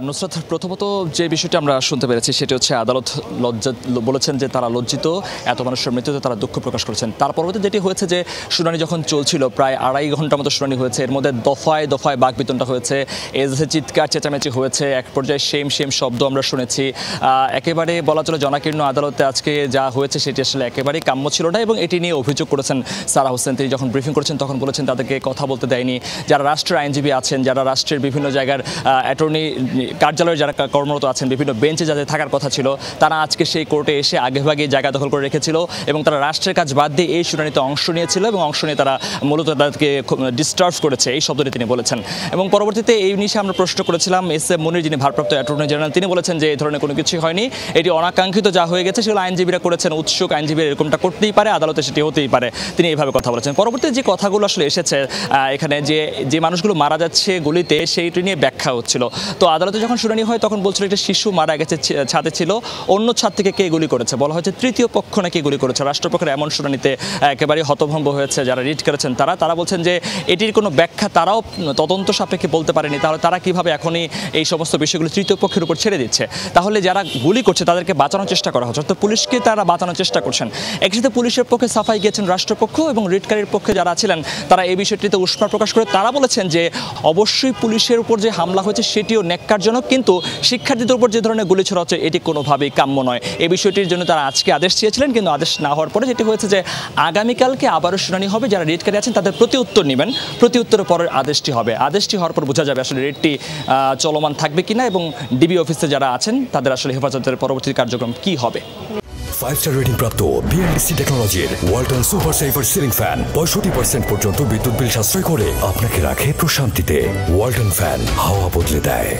নুসরাত, প্রথমত যে বিষয়টি আমরা শুনতে পেরেছি সেটি হচ্ছে আদালত বলেছেন যে তারা লজ্জিত, এত মানুষের মৃত্যুতে তারা দুঃখ প্রকাশ করেছেন। তার পরবর্তীতে যেটি হয়েছে যে শুনানি যখন চলছিল, প্রায় 2.5 ঘন্টার মতো শুনানি হয়েছে, এর মধ্যে দফায় দফায় বাকবিতণ্ডা হয়েছে, এজে চিৎকার চেঁচামেচি হয়েছে, এক পর্যায়ে সেম শব্দ আমরা শুনেছি। একেবারে বলা চলে জনাকীর্ণ আদালতে আজকে যা হয়েছে সেটি আসলে একেবারেই কাম্য ছিল না, এবং এটি নিয়ে অভিযোগ করেছেন সারা হোসেন। তিনি যখন ব্রিফিং করেছেন তখন বলেছেন তাদেরকে কথা বলতে দেয়নি। যারা রাষ্ট্রের আইনজীবী আছেন, যারা রাষ্ট্রের বিভিন্ন জায়গার অ্যাটর্নি কার্যালয়ে যারা কর্মরত আছেন, বিভিন্ন বেঞ্চে যাদের থাকার কথা ছিল, তারা আজকে সেই কোর্টে এসে আগেভাগে জায়গা দখল করে রেখেছিল এবং তারা রাষ্ট্রের কাজ বাদ দিয়ে এই শুনানিতে অংশ নিয়েছিল এবং অংশ নিয়ে তারা মূলত তাদেরকে ডিস্টার্ব করেছে, এই শব্দটি তিনি বলেছেন। এবং পরবর্তীতে এই নিয়ে আমরা প্রশ্ন করেছিলাম এস এম মনির, যিনি ভারপ্রাপ্ত অ্যাটর্নি জেনারেল। তিনি বলেছেন যে এই ধরনের কোনো কিছুই হয়নি, এটি অনাকাঙ্ক্ষিত যা হয়ে গেছে সেগুলো আইনজীবীরা করেছেন, উৎসুক আইনজীবীরা এরকমটা করতেই পারে, আদালতে সেটি হতেই পারে। তিনি এইভাবে কথা বলেছেন। পরবর্তীতে যে কথাগুলো আসলে এসেছে এখানে, যে মানুষগুলো মারা যাচ্ছে গুলিতে, সেইটি নিয়ে ব্যাখ্যা হচ্ছিল। তো আদালতে যখন শুনানি হয় তখন বলছিল একটা শিশু মারা গেছে, ছাদে ছিল, অন্য ছাদ থেকে কে গুলি করেছে, বলা হয়েছে তৃতীয় পক্ষ নাকি গুলি করেছে। রাষ্ট্রপক্ষের এমন শুনানিতে একেবারেই হতভম্ব হয়েছে যারা রিট করেছেন। তারা বলছেন যে এটির কোনো ব্যাখ্যা তারাও তদন্ত সাপেক্ষে বলতে পারেনি, তাহলে তারা কিভাবে এখনই এই সমস্ত বিষয়গুলো তৃতীয় পক্ষের উপর ছেড়ে দিচ্ছে। তাহলে যারা গুলি করছে তাদেরকে বাঁচানোর চেষ্টা করা হচ্ছে, তো পুলিশকে তারা বাঁচানোর চেষ্টা করছেন। একসাথে পুলিশের পক্ষে সাফাই গিয়েছেন রাষ্ট্রপক্ষ, এবং রিটকারীর পক্ষে যারা ছিলেন তারা এই বিষয়টিতে উষ্মা প্রকাশ করে তারা বলেছেন যে অবশ্যই পুলিশের উপর যে হামলা হয়েছে সেটিও ন্যাক্কারজনক, কিন্তু শিক্ষার্থীদের উপর যে ধরনের গুলি ছোড়া হচ্ছে এটি কোনোভাবেই কাম্য নয়। এই বিষয়টির জন্য তারা আজকে আদেশ চেয়েছিলেন, কিন্তু আদেশ না হওয়ার পরে যেটি হয়েছে যে আগামীকালকে আবারও শুনানি হবে, যারা রিটকারী আছেন তাদের প্রতি উত্তর নেবেন, প্রতি উত্তরের পরের আদেশটি হবে। আদেশটি হওয়ার পর বোঝা যাবে আসলে রিটটি চলমান থাকবে কিনা এবং ডিবি অফিসে যারা আছেন তাদের আসলে হেফাজতের পরবর্তী কার্যক্রম কি হবে। 5-স্টার রেটিং প্রাপ্ত বিএলডিসি টেকনোলজির Walton super saver ceiling fan 65% পর্যন্ত বিদ্যুৎ বিল সাশ্রয় করে আপনাকে রাখে প্রশান্তিতে। ওয়ালটন ফ্যান, হাওয়া বদলে দেয়।